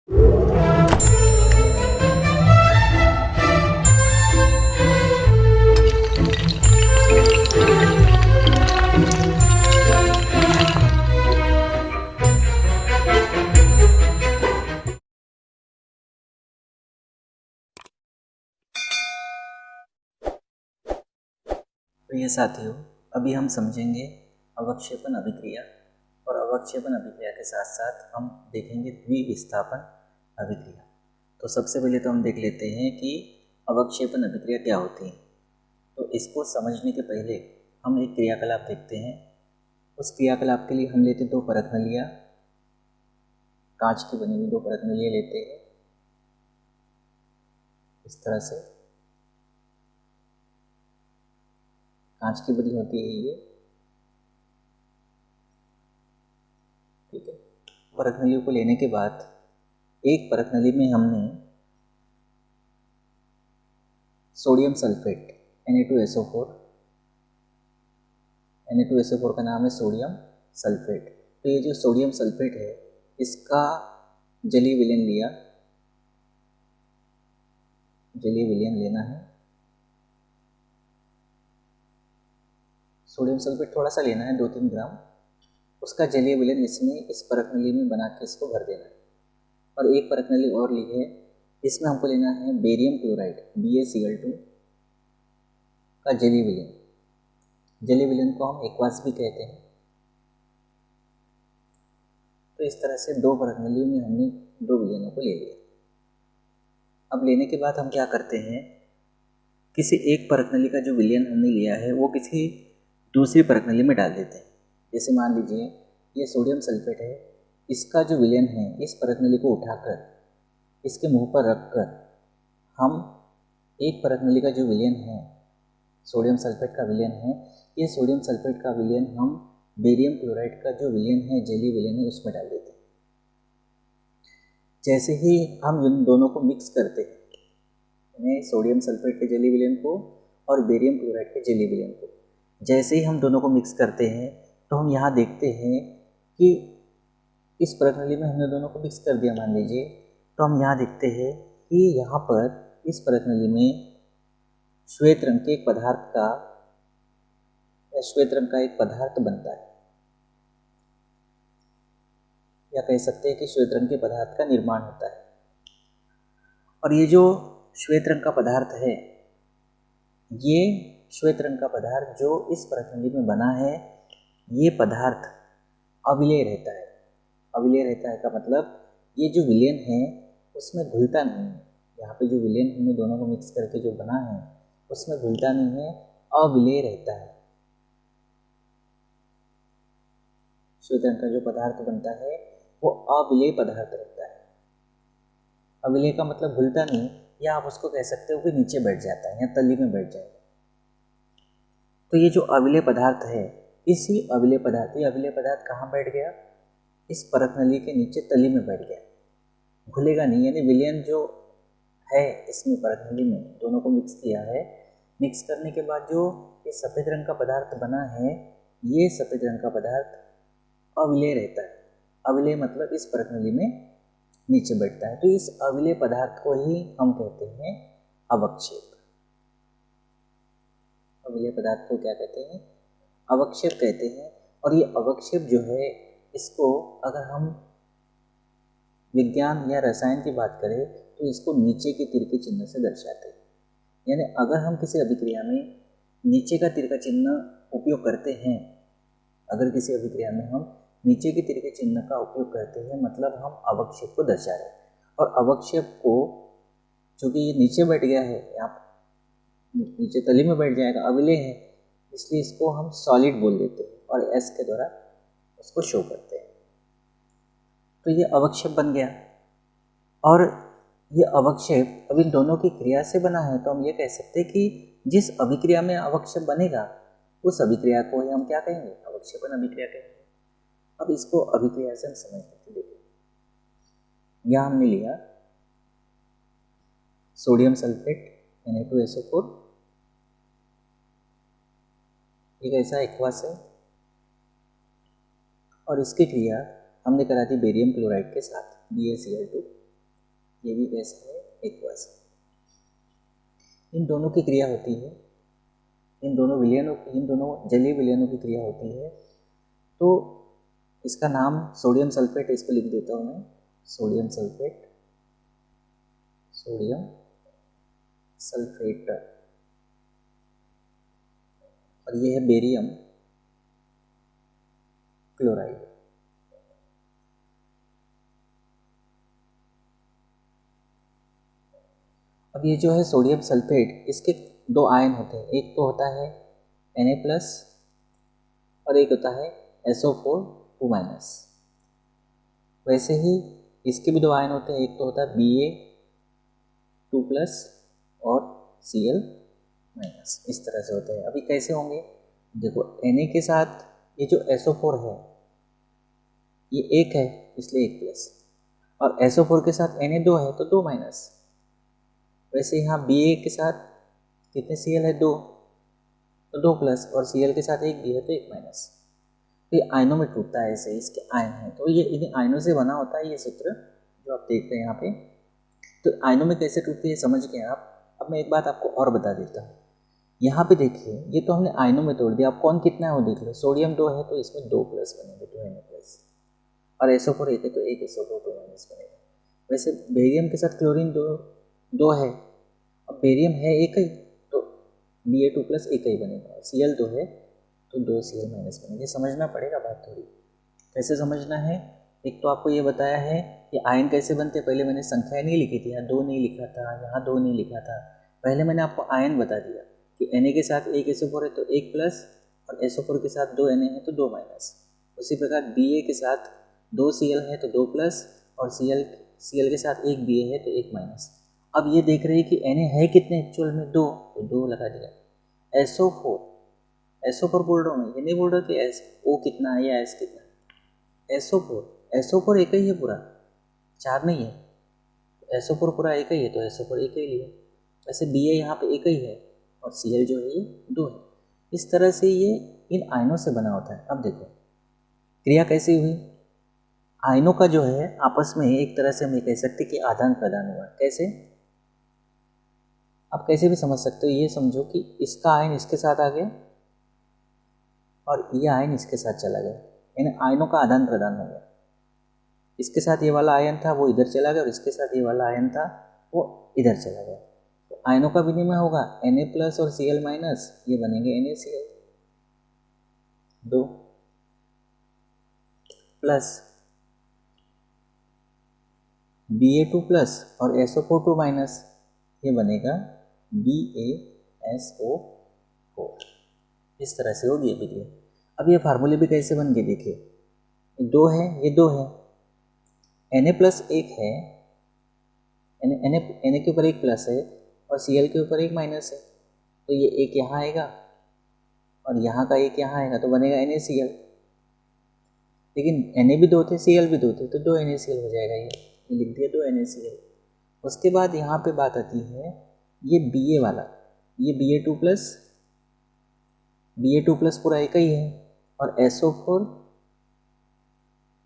प्रिय साथियों, अभी हम समझेंगे अवक्षेपण अभिक्रिया और अवक्षेपण अभिक्रिया के साथ साथ हम देखेंगे द्विविस्थापन अभिक्रिया। तो सबसे पहले तो हम देख लेते हैं कि अवक्षेपण अभिक्रिया क्या होती है। तो इसको समझने के पहले हम एक क्रियाकलाप देखते हैं। उस क्रियाकलाप के लिए हम लेते दो परत नलियाँ, कांच की बनी हुई दो परत नलियाँ लेते हैं इस तरह से। कांच की बनी होती है ये, ठीक है। परत नलियों को लेने के बाद एक परत नली में हमने सोडियम सल्फेट Na2SO4 का नाम है सोडियम सल्फेट। तो ये जो सोडियम सल्फेट है इसका जलीय विलयन लिया, जलीय विलयन लेना है। सोडियम सल्फेट थोड़ा सा लेना है, 2-3 ग्राम। उसका जलीय विलयन इसमें इस परत नली में बना के इसको भर देना है। और एक परत नली और ली है, इसमें हमको लेना है बेरियम क्लोराइड BaCl2 का जलीय विलयन। जलीय विलयन को हम एक्वास भी कहते हैं। तो इस तरह से दो परत नलियों में हमने दो विलयनों को ले लिया। अब लेने के बाद हम क्या करते हैं, किसी एक परत नली का जो विलयन हमने लिया है वो किसी दूसरी परत नली में डाल देते हैं। जैसे मान लीजिए ये सोडियम सल्फेट है, इसका जो विलयन है इस परत नली को उठाकर इसके मुंह पर रखकर हम एक परत नली का जो विलयन है, सोडियम सल्फेट का विलयन है, ये सोडियम सल्फेट का विलयन हम बेरियम क्लोराइड का जो विलयन है, जलीय विलयन है, उसमें डाल देते हैं। जैसे ही हम इन दोनों को मिक्स करते हैं, सोडियम सल्फेट के जलीय विलयन को और बेरियम क्लोराइड के जलीय विलयन को, जैसे ही हम दोनों को मिक्स करते हैं तो हम यहाँ देखते हैं कि इस परत नली में हमने दोनों को मिक्स कर दिया मान लीजिए। तो हम यहाँ देखते हैं कि यहाँ पर इस परत नली में श्वेत रंग के एक पदार्थ का श्वेत रंग का एक पदार्थ बनता है, या कह सकते हैं कि श्वेत रंग के पदार्थ का निर्माण होता है। और ये जो श्वेत रंग का पदार्थ है, ये श्वेत रंग का पदार्थ जो इस परत नली में बना है, ये पदार्थ अविलेय रहता है। अविलेय रहता है का मतलब ये जो विलयन है उसमें घुलता नहीं है। यहाँ पे जो विलयन हमने दोनों को मिक्स करके जो बना है उसमें घुलता नहीं है, अविलेय रहता है। श्वेत रंग का जो पदार्थ बनता है वो अविलेय पदार्थ रहता है। अविलेय का मतलब घुलता नहीं, या आप उसको कह सकते हो कि नीचे बैठ जाता है या तली में बैठ जाएगा। तो ये जो अविलेय पदार्थ है, इसी अविलेय पदार्थ, ये अविलेय पदार्थ कहाँ बैठ गया, इस परत नली के नीचे तली में बैठ गया, घुलेगा नहीं। यानी विलयन जो है इसमें परत नली में दोनों को मिक्स किया है, मिक्स करने के बाद जो ये सफ़ेद रंग का पदार्थ बना है, ये सफ़ेद रंग का पदार्थ अविलेय रहता है। अविलेय मतलब इस परत नली में नीचे बैठता है। तो इस अविलेय पदार्थ को ही हम कहते हैं अवक्षेप। अविलेय पदार्थ को क्या कहते हैं, अवक्षेप कहते हैं। और ये अवक्षेप जो है, इसको अगर हम विज्ञान या रसायन की बात करें तो इसको नीचे के तीर के चिन्ह से दर्शाते हैं। यानी अगर हम किसी अभिक्रिया में नीचे का तीर का चिन्ह उपयोग करते हैं, अगर किसी अभिक्रिया में हम नीचे के तीर के चिन्ह का उपयोग करते हैं, मतलब हम अवक्षेप को दर्शा रहे हैं। और अवक्षेप को, चूँकि ये नीचे बैठ गया है, यहाँ नीचे तली में बैठ जाएगा, अविलेय है, इसलिए इसको हम सॉलिड बोल देते हैं और S के द्वारा उसको शो करते हैं। तो ये अवक्षेप बन गया। और ये अवक्षेप अब इन दोनों की क्रिया से बना है, तो हम ये कह सकते हैं कि जिस अभिक्रिया में अवक्षेप बनेगा उस अभिक्रिया को ही हम क्या कहेंगे, अवक्षेपण अभिक्रिया कहेंगे। अब इसको अभिक्रिया से हम समझते हैं। देखिए यहाँ हमने लिया सोडियम सल्फेट Na2SO4, एक ऐसा एक्वास है, और इसकी क्रिया हमने करा दी बेरियम क्लोराइड के साथ BaCl2। ये भी कैसा है, एक्वस। इन दोनों की क्रिया होती है, इन दोनों जलीय विलयनों की क्रिया होती है। तो इसका नाम सोडियम सल्फेट, इसको लिख देता हूँ मैं, सोडियम सल्फेट, सोडियम सल्फेट। और ये है बेरियम क्लोराइड। अब ये जो है सोडियम सल्फेट, इसके दो आयन होते हैं, एक तो होता है Na+ और एक होता है SO4 2-। वैसे ही इसके भी दो आयन होते हैं, एक तो होता है Ba2+ और Cl-। इस तरह से होते हैं। अभी कैसे होंगे, देखो Na के साथ ये जो SO4 है ये 1 है, इसलिए 1+, और SO4 के साथ Na2 है तो 2-। वैसे यहाँ Ba के साथ कितने Cl है, 2, तो 2+, और Cl के साथ 1 भी है तो 1-। तो ये आयनों में टूटता है, ऐसे इसके आयन हैं, तो ये इन्हीं आयनों से बना होता है ये सूत्र जो आप देख रहे हैं यहाँ पे। तो आयनों में कैसे टूटते हैं समझ गए आप। अब मैं एक बात आपको और बता देता हूँ। यहाँ पे देखिए, ये तो हमने आयनों में तोड़ दिया, अब कौन कितना है वो देख लो। सोडियम 2 है तो इसमें 2+ बनेंगे, 2Na+, और SO4 1 है तो 1 SO4 2- बनेगा। वैसे बेरियम के साथ क्लोरीन 2 है, अब बेरियम है 1 ही तो Ba2+ 1 ही बनेगा, Cl 2 है तो 2 Cl- बनेंगे। समझना पड़ेगा बात थोड़ी। कैसे समझना है, एक तो आपको ये बताया है कि आयन कैसे बनते हैं। पहले मैंने संख्याएं नहीं लिखी थी, यहाँ 2 नहीं लिखा था, यहाँ 2 नहीं लिखा था। पहले मैंने आपको आयन बता दिया कि Na के साथ 1 SO4 है तो 1+, और SO4 के साथ 2 Na है तो 2-। उसी प्रकार Ba के साथ 2 Cl है तो 2+, और Cl के साथ 1 Ba है तो 1-। अब ये देख रहे हैं कि Na है कितने एक्चुअल में, 2, तो 2 लगा दिया। SO4 बोल रहा हूँ मैं, ये नहीं बोल रहा कि O कितना है या S कितना है। SO4 एक ही है पूरा, 4 नहीं है। SO4 पूरा एक ही है तो SO4 एक ही लिया। वैसे Ba यहाँ पे एक ही है और Cl जो है ये 2 है। इस तरह से ये इन आयनों से बना होता है। अब देखो क्रिया कैसी हुई, आयनों का जो है आपस में एक तरह से हम ये कह सकते कि आदान प्रदान हुआ। कैसे, आप कैसे भी समझ सकते हो। ये समझो कि इसका आयन इसके साथ आ गया और ये आयन इसके साथ चला गया, इन आयनों का आदान प्रदान हो गया। इसके साथ ये वाला आयन था वो इधर चला गया, और इसके साथ ये वाला आयन था वो इधर चला गया। तो आयनों का विनिमय होगा, Na+ और Cl-, ये बनेंगे NaCl, 2 प्लस Ba2+ और SO4 2-, ये बनेगा BaSO4। इस तरह से होगी ये विक्रिया। अब ये फार्मूले भी कैसे बन गए देखिए, 2 है, ये 2 है, Na+ 1 है, Na के ऊपर 1 प्लस है और Cl के ऊपर 1 माइनस है, तो ये 1 यहाँ आएगा और यहाँ का 1 यहाँ आएगा तो बनेगा NaCl। लेकिन Na भी 2 थे, Cl भी 2 थे, तो 2 NaCl हो जाएगा। ये लिख दिया 2 NaCl। उसके बाद यहाँ पे बात आती है ये Ba वाला, ये Ba2+ पूरा एक ही है, और SO4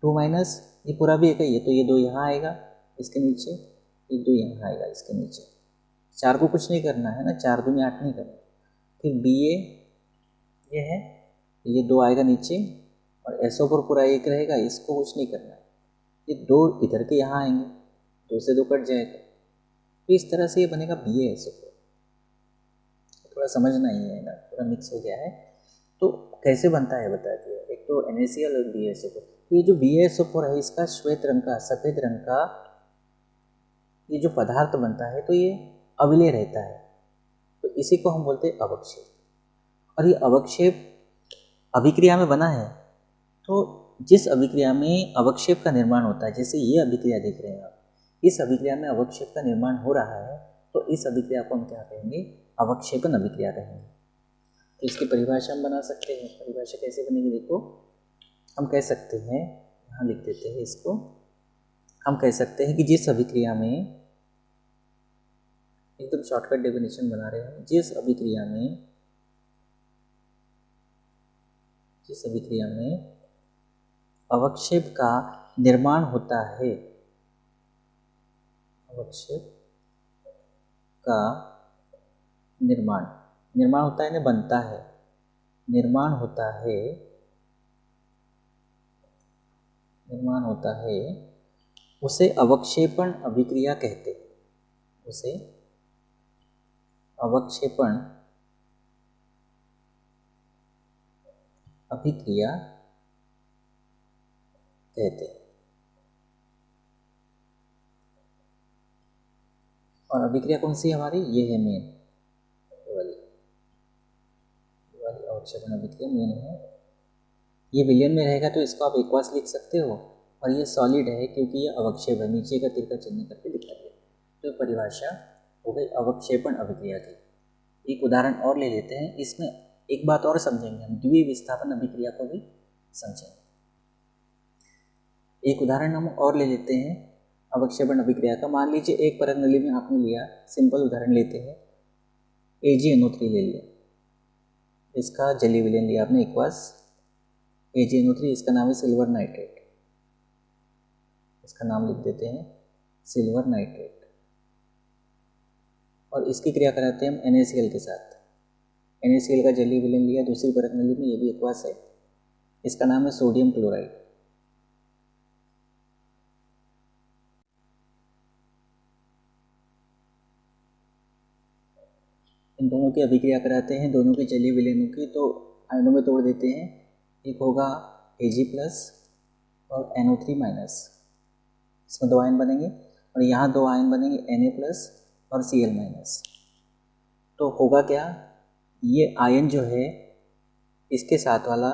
2-, ये पूरा भी एक ही है, तो ये 2 यहाँ आएगा इसके नीचे, ये 2 यहाँ आएगा इसके नीचे। 4 को कुछ नहीं करना है ना, 4 दूनी 8 नहीं करना। फिर Ba ये है, ये 2 आएगा नीचे, और SO4 पूरा एक रहेगा, इसको कुछ नहीं करना है। ये 2 इधर के यहाँ आएंगे, 2 से 2 कट जाएगा, तो इस तरह से ये बनेगा BaSO4। थोड़ा समझना ही है ना, पूरा मिक्स हो गया है। तो कैसे बनता है बता दिया, एक तो NaCl और BaSO4। तो ये जो BaSO4 है इसका श्वेत रंग का, सफ़ेद रंग का ये जो पदार्थ बनता है तो ये अविलेय रहता है, तो इसी को हम बोलते हैं अवक्षेप। और ये अवक्षेप अभिक्रिया में बना है, तो जिस अभिक्रिया में अवक्षेप का निर्माण होता है, जैसे ये अभिक्रिया देख रहे हैं आप, इस अभिक्रिया में अवक्षेप का निर्माण हो रहा है, तो इस अभिक्रिया को हम क्या कहेंगे, अवक्षेपन अभिक्रिया कहेंगे। तो इसकी परिभाषा हम बना सकते हैं। परिभाषा कैसे बनेगी देखो, हम कह सकते हैं, यहाँ लिख देते हैं इसको, हम कह सकते हैं कि जिस अभिक्रिया में, एकदम शॉर्टकट डेफिनेशन बना रहे हैं, जिस अभिक्रिया में अवक्षेप का निर्माण होता है, अवक्षेप का निर्माण, निर्माण होता है ना, बनता है, निर्माण होता है, निर्माण होता है, उसे अवक्षेपण अभिक्रिया कहते हैं। उसे अवक्षेपण अभिक्रिया कहते हैं। और अभिक्रिया कौन सी है हमारी, ये है मेन वाली अवक्षेपण अभिक्रिया मेन है। ये विलयन में रहेगा तो इसको आप एक्वास लिख सकते हो, और ये सॉलिड है क्योंकि ये अवक्षेप है, नीचे का तीर का चिन्ह करके लिखा गया। तो परिभाषा हो गई अवक्षेपण अभिक्रिया की। एक उदाहरण और ले लेते हैं, इसमें एक बात और समझेंगे हम, द्विविस्थापन अभिक्रिया को भी समझेंगे। एक उदाहरण हम और ले लेते हैं अवक्षेपण अभिक्रिया का। मान लीजिए एक परत नली में आपने लिया, सिंपल उदाहरण लेते हैं, AgNO3 ले लिया, इसका जलीय विलयन लिया आपने एक्वास AgNO3, इसका नाम है सिल्वर नाइट्रेट, इसका नाम लिख देते हैं सिल्वर नाइट्रेट, और इसकी क्रिया कराते हैं हम NaCl के साथ। NaCl का जलीय विलयन लिया दूसरी परत नली में, ये भी एक्वास है, इसका नाम है सोडियम क्लोराइड। इन दोनों की अभिक्रिया कराते हैं, दोनों के जलीय विलयनों की, तो आयनों में तोड़ देते हैं। एक होगा Ag+ और NO3-, इसमें 2 आयन बनेंगे, और यहाँ 2 आयन बनेंगे Na+ और Cl-। तो होगा क्या, ये आयन जो है इसके साथ वाला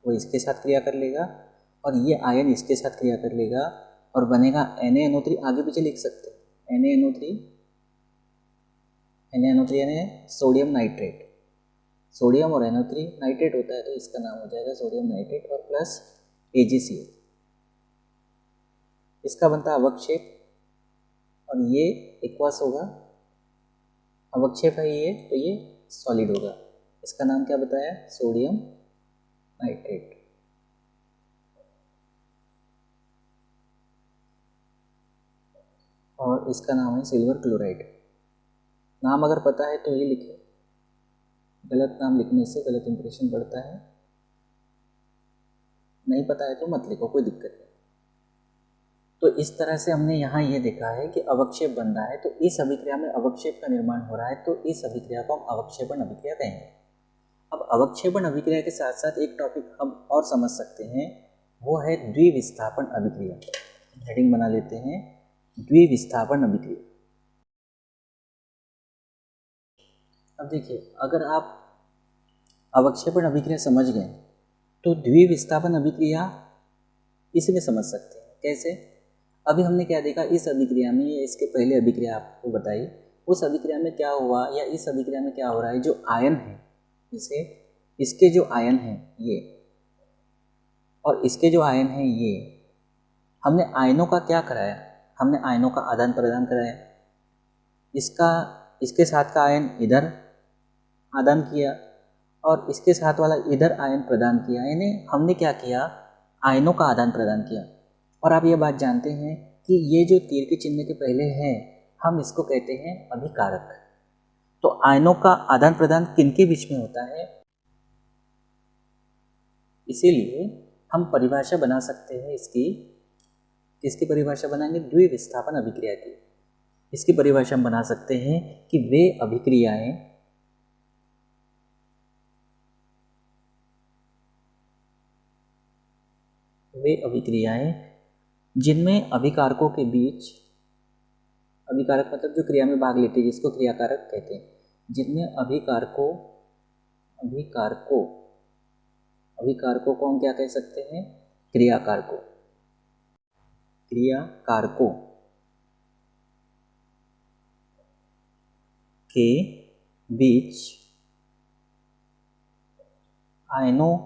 वो इसके साथ क्रिया कर लेगा, और ये आयन इसके साथ क्रिया कर लेगा, और बनेगा NaNO3। आगे पीछे लिख सकते हैं NaNO3 यानी सोडियम नाइट्रेट, सोडियम और NO3 नाइट्रेट होता है तो इसका नाम हो जाएगा सोडियम नाइट्रेट, और प्लस AgCl, इसका बनता है अवक्षेप, और ये एक्वास होगा, अवक्षेप है ये, तो ये सॉलिड होगा, इसका नाम क्या बताया, सोडियम नाइट्रेट। और इसका नाम है सिल्वर क्लोराइड। नाम अगर पता है तो ये लिखे, गलत नाम लिखने से गलत इंप्रेशन बढ़ता है, नहीं पता है तो मत लिखो, कोई दिक्कत नहीं। तो इस तरह से हमने यहाँ ये देखा है कि अवक्षेप बन रहा है, तो इस अभिक्रिया में अवक्षेप का निर्माण हो रहा है, तो इस अभिक्रिया को हम अवक्षेपण अभिक्रिया कहेंगे। अब अवक्षेपण अभिक्रिया के साथ साथ एक टॉपिक हम और समझ सकते हैं, वो है द्विविस्थापन अभिक्रिया। हेडिंग बना लेते हैं, द्विविस्थापन अभिक्रिया। अब देखिए, अगर आप अवक्षेपण अभिक्रिया समझ गए तो द्विविस्थापन अभिक्रिया इसमें समझ सकते हैं। कैसे, अभी हमने क्या देखा, इस अभिक्रिया में या इसके पहले अभिक्रिया आपको बताई, उस अभिक्रिया में क्या हुआ या इस अभिक्रिया में क्या हो रहा है, जो आयन है, जैसे इसके जो आयन हैं ये और इसके जो आयन हैं ये, हमने आयनों का क्या कराया, हमने आयनों का आदान प्रदान कराया। इसके साथ का आयन इधर आदान किया और इसके साथ वाला इधर आयन प्रदान किया, यानी हमने क्या किया, आयनों का आदान प्रदान किया। और आप ये बात जानते हैं कि ये जो तीर के चिन्ह के पहले है, हम इसको कहते हैं अभिकारक। तो आयनों का आदान प्रदान किनके बीच में होता है, इसीलिए हम परिभाषा बना सकते हैं इसकी, किसकी परिभाषा बनाएंगे, द्विविस्थापन अभिक्रिया की। इसकी परिभाषा हम बना सकते हैं कि वे अभिक्रियाएं जिनमें अभिकारकों के बीच, अभिकारक मतलब जो क्रिया में भाग लेते हैं जिसको क्रियाकारक कहते हैं, जिनमें अभिकारकों को हम क्या कह सकते हैं, क्रियाकारकों के बीच आयनों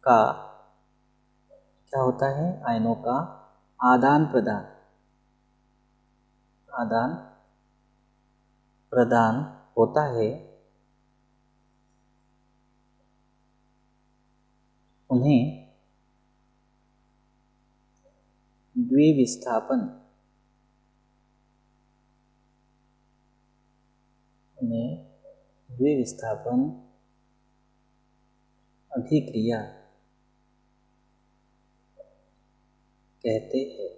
का क्या होता है, आयनों का आदान प्रदान होता है, उन्हें द्विविस्थापन में द्विविस्थापन अभिक्रिया कहते हैं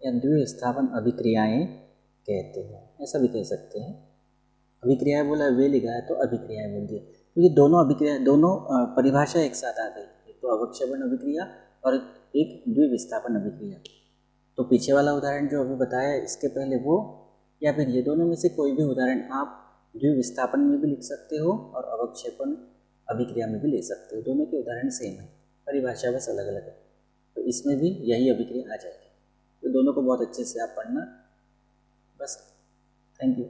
या द्विविस्थापन अभिक्रियाएं कहते हैं, ऐसा भी कह सकते हैं। अभिक्रियाएं बोला, वे लिखा है तो अभिक्रियाएं बोल दिया, तो ये दोनों अभिक्रिया, दोनों परिभाषा एक साथ आ गई, एक तो अवक्षेपण अभिक्रिया और एक द्विविस्थापन अभिक्रिया। तो पीछे वाला उदाहरण जो अभी बताया इसके पहले वो, या फिर ये दोनों में से कोई भी उदाहरण आप द्विविस्थापन में भी लिख सकते हो और अवक्षेपण अभिक्रिया में भी ले सकते हो, दोनों के उदाहरण सेम है, परिभाषा बस अलग अलग है। तो इसमें भी यही अभिक्रिया आ जाएगी। तो दोनों को बहुत अच्छे से आप पढ़ना बस। Thank you.